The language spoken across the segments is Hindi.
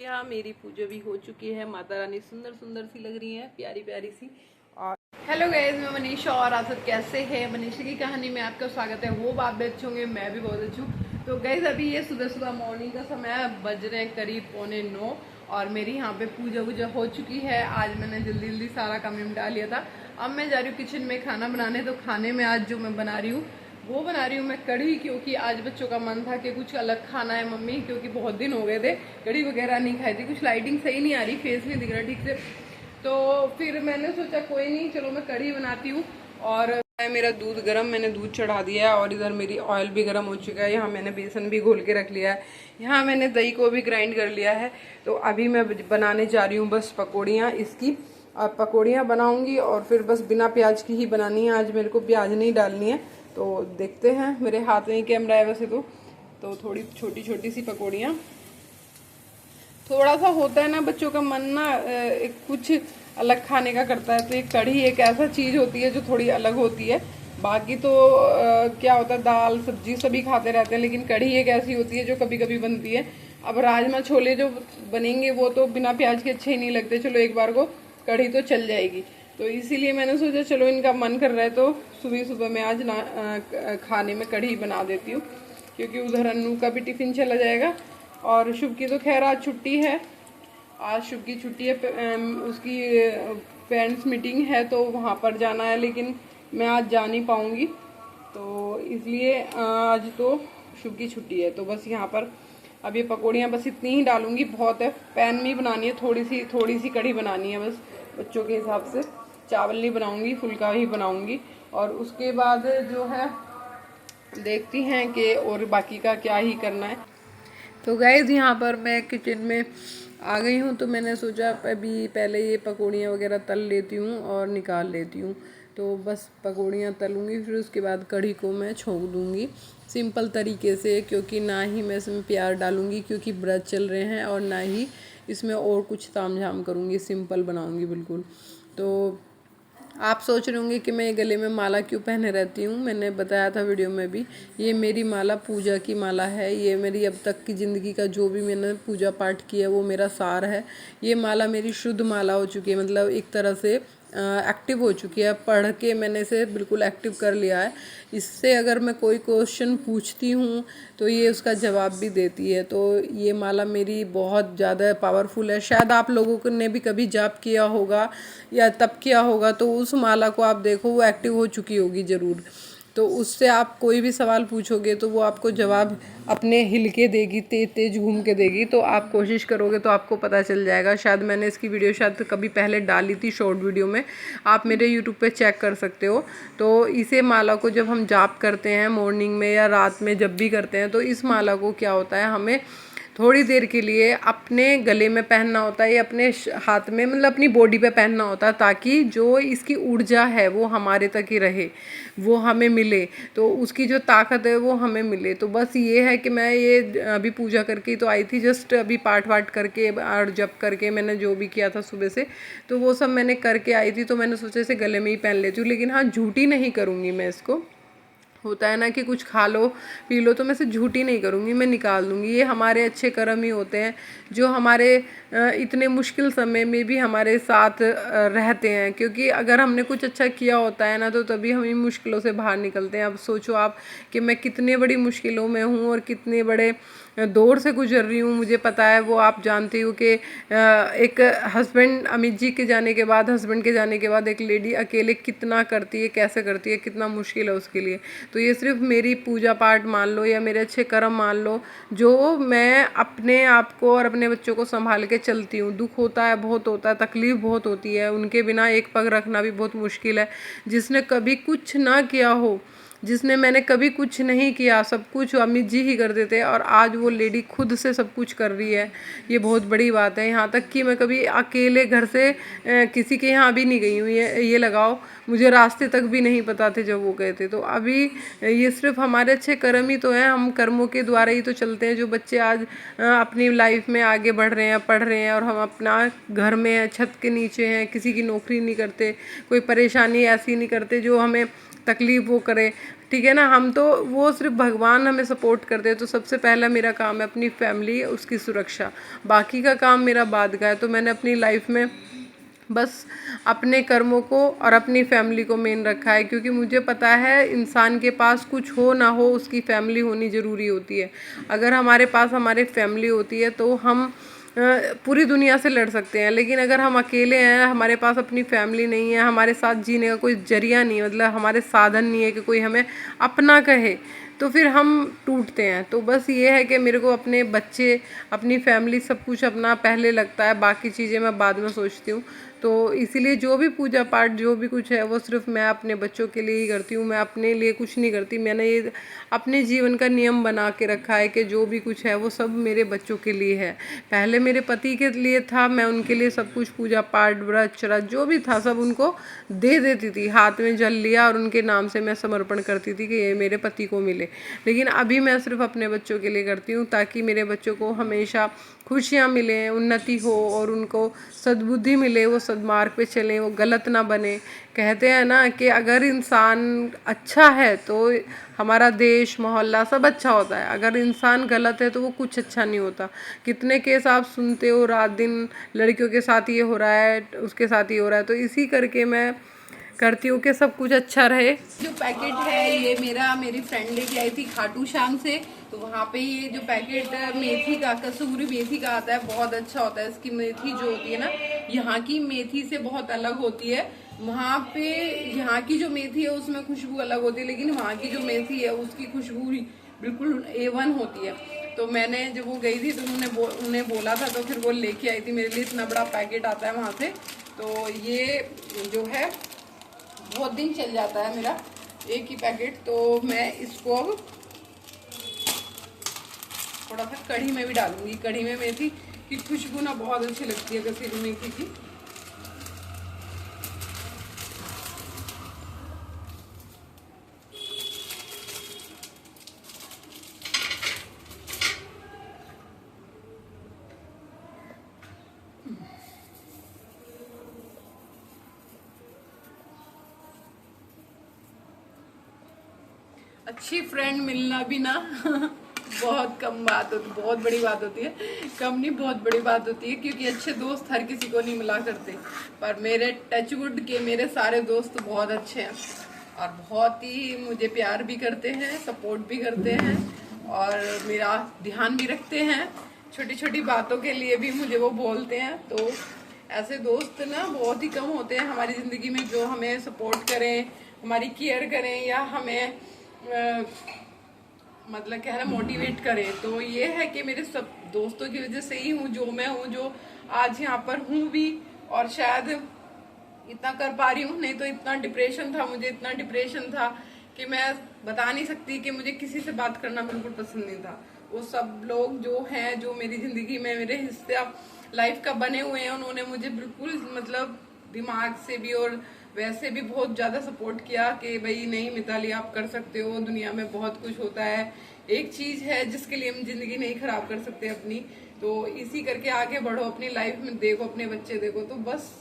यहाँ मेरी पूजा भी हो चुकी है। माता रानी सुंदर सुंदर सी लग रही है, प्यारी प्यारी सी। और हेलो गाइज, मैं मनीषा और आप सब कैसे हैं। मनीषा की कहानी में आपका स्वागत है। वो आप भी अच्छे होंगे, मैं भी बहुत अच्छी हूँ। तो गाइज अभी ये सुबह सुबह मॉर्निंग का समय है, बज रहे हैं करीब 8:45 और मेरी यहाँ पे पूजा वूजा हो चुकी है। आज मैंने जल्दी जल्दी सारा काम निपटा लिया था। अब मैं जा रही हूँ किचन में खाना बनाने। तो खाने में आज जो मैं बना रही हूँ वो बना रही हूँ मैं कढ़ी, क्योंकि आज बच्चों का मन था कि कुछ अलग खाना है मम्मी, क्योंकि बहुत दिन हो गए थे कढ़ी वगैरह नहीं खाई थी। कुछ लाइटिंग सही नहीं आ रही, फेस नहीं दिख रहा ठीक से, तो फिर मैंने सोचा कोई नहीं, चलो मैं कढ़ी बनाती हूँ। और मेरा दूध गर्म, मैंने दूध चढ़ा दिया है और इधर मेरी ऑयल भी गर्म हो चुका है। यहाँ मैंने बेसन भी घोल के रख लिया है, यहाँ मैंने दही को भी ग्राइंड कर लिया है। तो अभी मैं बनाने जा रही हूँ बस पकौड़ियाँ इसकी। अब पकौड़ियाँ बनाऊँगी और फिर बस बिना प्याज की ही बनानी है। आज मेरे को प्याज नहीं डालनी है। तो देखते हैं, मेरे हाथ में ही कैमरा है वैसे तो थोड़ी छोटी छोटी सी पकौड़ियाँ। थोड़ा सा होता है ना बच्चों का मन ना कुछ अलग खाने का करता है, तो एक कढ़ी एक ऐसा चीज़ होती है जो थोड़ी अलग होती है। बाकी तो क्या होता है, दाल सब्जी सभी खाते रहते हैं, लेकिन कढ़ी एक ऐसी होती है जो कभी कभी बनती है। अब राजमा छोले जो बनेंगे वो तो बिना प्याज के अच्छे ही नहीं लगते। चलो एक बार को कढ़ी तो चल जाएगी, तो इसीलिए मैंने सोचा चलो इनका मन कर रहा है तो सुबह सुबह मैं आज खाने में कढ़ी बना देती हूँ, क्योंकि उधर अन्नू का भी टिफ़िन चला जाएगा। और शुभ की तो खैर आज छुट्टी है, आज शुभ की छुट्टी है, उसकी पेरेंट्स मीटिंग है तो वहाँ पर जाना है, लेकिन मैं आज जा नहीं पाऊँगी, तो इसलिए आज तो शुभ की छुट्टी है। तो बस यहाँ पर अब ये पकौड़ियाँ बस इतनी ही डालूँगी, बहुत है। पैन में ही बनानी है, थोड़ी सी कढ़ी बनानी है बस बच्चों के हिसाब से। चावल नहीं बनाऊँगी, फुल्का ही बनाऊँगी। और उसके बाद जो है देखती हैं कि और बाकी का क्या ही करना है। तो गाइज यहाँ पर मैं किचन में आ गई हूँ, तो मैंने सोचा अभी पहले ये पकौड़ियाँ वगैरह तल लेती हूँ और निकाल लेती हूँ। तो बस पकौड़ियाँ तलूँगी, फिर उसके बाद कढ़ी को मैं छोंक दूँगी सिंपल तरीके से, क्योंकि ना ही मैं इसमें प्याज डालूँगी क्योंकि व्रत चल रहे हैं, और ना ही इसमें और कुछ तामझाम करूँगी, सिंपल बनाऊँगी बिल्कुल। तो आप सोच रहे होंगे कि मैं ये गले में माला क्यों पहने रहती हूँ। मैंने बताया था वीडियो में भी, ये मेरी माला पूजा की माला है। ये मेरी अब तक की ज़िंदगी का जो भी मैंने पूजा पाठ किया वो मेरा सार है। ये माला मेरी शुद्ध माला हो चुकी है, मतलब एक तरह से एक्टिव हो चुकी है। पढ़ के मैंने इसे बिल्कुल एक्टिव कर लिया है। इससे अगर मैं कोई क्वेश्चन पूछती हूँ तो ये उसका जवाब भी देती है। तो ये माला मेरी बहुत ज़्यादा पावरफुल है। शायद आप लोगों ने भी कभी जाप किया होगा या तप किया होगा, तो उस माला को आप देखो वो एक्टिव हो चुकी होगी ज़रूर। तो उससे आप कोई भी सवाल पूछोगे तो वो आपको जवाब अपने हिल के देगी, तेज तेज घूम के देगी। तो आप कोशिश करोगे तो आपको पता चल जाएगा। शायद मैंने इसकी वीडियो शायद कभी पहले डाली थी शॉर्ट वीडियो में, आप मेरे यूट्यूब पे चेक कर सकते हो। तो इसे माला को जब हम जाप करते हैं मॉर्निंग में या रात में जब भी करते हैं, तो इस माला को क्या होता है, हमें थोड़ी देर के लिए अपने गले में पहनना होता है या अपने हाथ में, मतलब अपनी बॉडी पे पहनना होता है, ताकि जो इसकी ऊर्जा है वो हमारे तक ही रहे, वो हमें मिले, तो उसकी जो ताकत है वो हमें मिले। तो बस ये है कि मैं ये अभी पूजा करके तो आई थी, जस्ट अभी पाठ वाठ करके और जप करके मैंने जो भी किया था सुबह से, तो वो सब मैंने करके आई थी। तो मैंने सोचा इसे गले में ही पहन लेती हूँ, लेकिन हाँ झूठी नहीं करूँगी मैं इसको। होता है ना कि कुछ खा लो पी लो, तो मैं इसे झूठी नहीं करूँगी, मैं निकाल दूँगी। ये हमारे अच्छे कर्म ही होते हैं जो हमारे इतने मुश्किल समय में भी हमारे साथ रहते हैं, क्योंकि अगर हमने कुछ अच्छा किया होता है ना तो तभी हम इन मुश्किलों से बाहर निकलते हैं। अब सोचो आप कि मैं कितने बड़ी मुश्किलों में हूँ और कितने बड़े दौर से गुजर रही हूँ, मुझे पता है। वो आप जानती हो कि एक हस्बैंड, अमित जी के जाने के बाद, हस्बैंड के जाने के बाद एक लेडी अकेले कितना करती है, कैसे करती है, कितना मुश्किल है उसके लिए। तो ये सिर्फ मेरी पूजा पाठ मान लो या मेरे अच्छे कर्म मान लो, जो मैं अपने आप को और अपने बच्चों को संभाल के चलती हूँ। दुख होता है, बहुत होता है, तकलीफ़ बहुत होती है, उनके बिना एक पग रखना भी बहुत मुश्किल है। जिसने कभी कुछ ना किया हो, जिसने मैंने कभी कुछ नहीं किया, सब कुछ अमित जी ही कर देते, और आज वो लेडी खुद से सब कुछ कर रही है, ये बहुत बड़ी बात है। यहाँ तक कि मैं कभी अकेले घर से किसी के यहाँ भी नहीं गई हूँ, ये लगाओ मुझे रास्ते तक भी नहीं पता थे जब वो गए थे। तो अभी ये सिर्फ हमारे अच्छे कर्म ही तो हैं, हम कर्मों के द्वारा ही तो चलते हैं। जो बच्चे आज अपनी लाइफ में आगे बढ़ रहे हैं, पढ़ रहे हैं, और हम अपना घर में हैं, छत के नीचे हैं, किसी की नौकरी नहीं करते, कोई परेशानी ऐसी नहीं करते जो हमें तकलीफ़ वो करे, ठीक है ना। हम तो वो सिर्फ भगवान हमें सपोर्ट करते हैं। तो सबसे पहला मेरा काम है अपनी फैमिली, उसकी सुरक्षा, बाकी का काम मेरा बाद का है। तो मैंने अपनी लाइफ में बस अपने कर्मों को और अपनी फैमिली को मेन रखा है, क्योंकि मुझे पता है इंसान के पास कुछ हो ना हो उसकी फैमिली होनी ज़रूरी होती है। अगर हमारे पास हमारी फैमिली होती है तो हम पूरी दुनिया से लड़ सकते हैं, लेकिन अगर हम अकेले हैं, हमारे पास अपनी फैमिली नहीं है, हमारे साथ जीने का कोई जरिया नहीं है, मतलब हमारे साधन नहीं है कि कोई हमें अपना कहे, तो फिर हम टूटते हैं। तो बस ये है कि मेरे को अपने बच्चे, अपनी फैमिली, सब कुछ अपना पहले लगता है, बाकी चीज़ें मैं बाद में सोचती हूँ। तो इसीलिए जो भी पूजा पाठ जो भी कुछ है वो सिर्फ मैं अपने बच्चों के लिए ही करती हूँ, मैं अपने लिए कुछ नहीं करती। मैंने ये अपने जीवन का नियम बना के रखा है कि जो भी कुछ है वो सब मेरे बच्चों के लिए है। पहले मेरे पति के लिए था, मैं उनके लिए सब कुछ पूजा पाठ व्रत चरत जो भी था सब उनको दे देती थी, हाथ में जल लिया और उनके नाम से मैं समर्पण करती थी कि ये मेरे पति को मिले। लेकिन अभी मैं सिर्फ अपने बच्चों के लिए करती हूँ, ताकि मेरे बच्चों को हमेशा खुशियाँ मिलें, उन्नति हो और उनको सद्बुद्धि मिले, वो सद्मार्ग पे चलें, वो गलत ना बने। कहते हैं ना कि अगर इंसान अच्छा है तो हमारा देश मोहल्ला सब अच्छा होता है, अगर इंसान गलत है तो वो कुछ अच्छा नहीं होता। कितने केस आप सुनते हो रात दिन, लड़कियों के साथ ये हो रहा है, उसके साथ ये हो रहा है। तो इसी करके मैं करती हूँ कि सब कुछ अच्छा रहे। जो पैकेट है ये मेरी फ्रेंड लेके आई थी खाटू श्याम से, तो वहाँ पे ये जो पैकेट मेथी का, कसूरी मेथी का आता है, बहुत अच्छा होता है। इसकी मेथी जो होती है ना, यहाँ की मेथी से बहुत अलग होती है। वहाँ पे यहाँ की जो मेथी है उसमें खुशबू अलग होती है, लेकिन वहाँ की जो मेथी है उसकी खुशबू बिल्कुल A1 होती है। तो मैंने जब वो गई थी तो उन्हें बोला था, तो फिर वो लेके आई थी मेरे लिए। इतना बड़ा पैकेट आता है वहाँ से, तो ये जो है बहुत दिन चल जाता है मेरा एक ही पैकेट। तो मैं इसको अब थोड़ा सा कढ़ी में भी डालूंगी। कढ़ी में मेथी की खुशबू ना बहुत अच्छी लगती है, कसूरी मेथी की। अच्छी फ्रेंड मिलना भी ना बहुत कम बात होती, बहुत बड़ी बात होती है। कम नहीं, बहुत बड़ी बात होती है, क्योंकि अच्छे दोस्त हर किसी को नहीं मिला करते। पर मेरे टचवुड के मेरे सारे दोस्त बहुत अच्छे हैं और बहुत ही मुझे प्यार भी करते हैं, सपोर्ट भी करते हैं और मेरा ध्यान भी रखते हैं। छोटी छोटी बातों के लिए भी मुझे वो बोलते हैं। तो ऐसे दोस्त ना बहुत ही कम होते हैं हमारी ज़िंदगी में, जो हमें सपोर्ट करें, हमारी केयर करें, या हमें मतलब क्या है मोटिवेट करे। तो ये है कि मेरे सब दोस्तों की वजह से ही हूँ जो मैं हूँ, जो आज यहाँ पर हूँ भी, और शायद इतना कर पा रही हूँ। नहीं तो इतना डिप्रेशन था मुझे, इतना डिप्रेशन था कि मैं बता नहीं सकती कि मुझे किसी से बात करना बिल्कुल पसंद नहीं था। वो सब लोग जो हैं, जो मेरी ज़िंदगी में मेरे हिस्से लाइफ का बने हुए हैं, उन्होंने मुझे बिल्कुल मतलब दिमाग से भी और वैसे भी बहुत ज़्यादा सपोर्ट किया कि भाई नहीं मिताली, आप कर सकते हो, दुनिया में बहुत कुछ होता है, एक चीज़ है जिसके लिए हम जिंदगी नहीं खराब कर सकते अपनी। तो इसी करके आगे बढ़ो, अपनी लाइफ में देखो, अपने बच्चे देखो। तो बस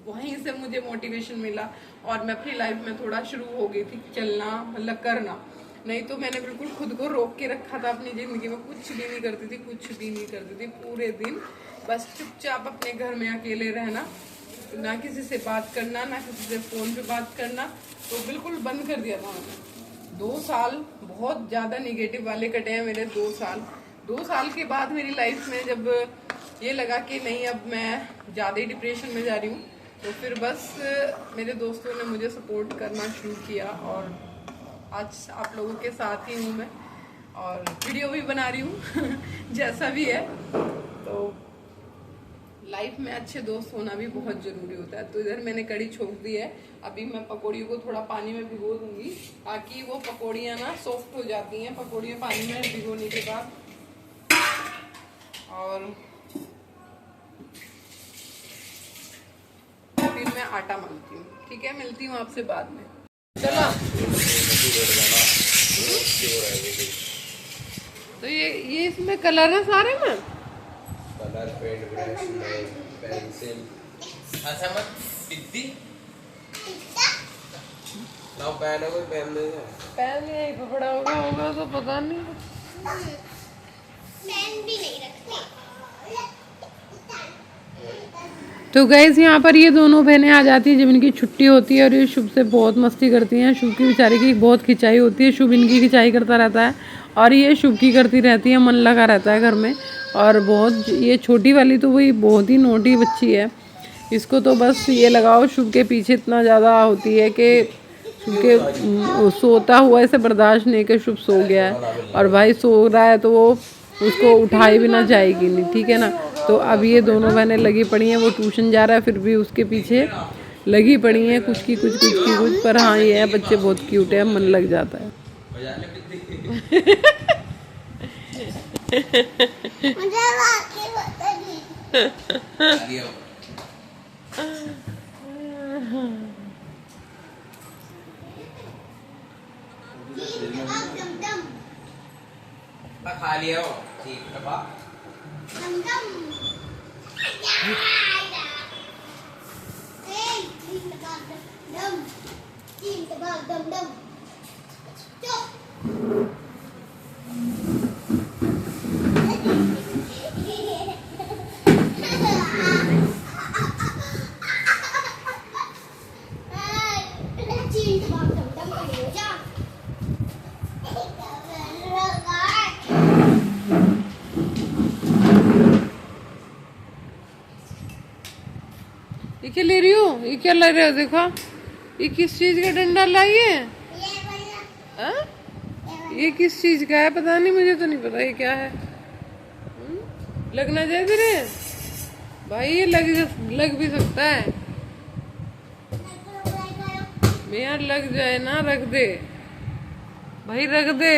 वहीं से मुझे मोटिवेशन मिला और मैं अपनी लाइफ में थोड़ा शुरू हो गई थी चलना, मतलब करना। नहीं तो मैंने बिल्कुल खुद को रोक के रखा था अपनी ज़िंदगी में, कुछ भी नहीं करती थी, कुछ भी नहीं करती थी। पूरे दिन बस चुपचाप अपने घर में अकेले रहना, ना किसी से बात करना, ना किसी से फ़ोन पे बात करना, तो बिल्कुल बंद कर दिया था मैंने। 2 साल बहुत ज़्यादा निगेटिव वाले कटे हैं मेरे 2 साल। 2 साल के बाद मेरी लाइफ में जब ये लगा कि नहीं अब मैं ज़्यादा ही डिप्रेशन में जा रही हूँ, तो फिर बस मेरे दोस्तों ने मुझे सपोर्ट करना शुरू किया और आज आप लोगों के साथ ही हूँ मैं और वीडियो भी बना रही हूँ जैसा भी है। तो लाइफ में अच्छे दोस्त होना भी बहुत ज़रूरी होता है। तो इधर मैंने कढ़ी छोड़ दी है, अभी मैं पकौड़ियों को थोड़ा पानी में भिगो दूंगी ताकि वो पकौड़ियाँ ना सॉफ्ट हो जाती हैं पकौड़ियाँ पानी में भिगोने के बाद। और फिर मैं आटा मलती हूँ, ठीक है, मिलती हूँ आपसे बाद में। चलो तो ये इसमें कलर है सारे में, कलर, पेंट ब्रश, पेंसिल, अच्छा मत पिद्दी ना पहनो कोई पहन दे पहन लिया ही पकड़ा होगा तो पता नहीं। भी नहीं रखते। तो गैस यहाँ पर ये दोनों बहनें आ जाती हैं जब इनकी छुट्टी होती है और ये शुभ से बहुत मस्ती करती हैं। शुभ की बेचारे की बहुत खिंचाई होती है, शुभ इनकी खिंचाई करता रहता है और ये शुभ की करती रहती है, मन लगा रहता है घर में। और बहुत ये छोटी वाली तो वही बहुत ही नोटी बच्ची है, इसको तो बस ये लगाओ शुभ के पीछे इतना ज़्यादा होती है कि शुभ के सोता हुआ ऐसे बर्दाश्त नहीं कि शुभ सो गया है और भाई सो रहा है तो वो उसको उठाई भी ना जाएगी नहीं, ठीक है ना। तो अब ये दोनों बहनें लगी पड़ी हैं, वो ट्यूशन जा रहा है फिर भी उसके पीछे लगी पड़ी हैं, कुछ की कुछ। पर हाँ ये है बच्चे बहुत क्यूट है, मन लग जाता है। मुझे वाकई पता नहीं। खा लिया हो ठीक है बा ये क्या ले रही हो, ये क्या ले रहे हो, देखो ये किस चीज का डंडा लाई है। हाँ? ये किस चीज का है पता नहीं, मुझे तो नहीं पता ये क्या है। लगना चाहिए तेरे भाई, ये लग भी सकता है। यार लग जाए ना, रख दे भाई, रख दे।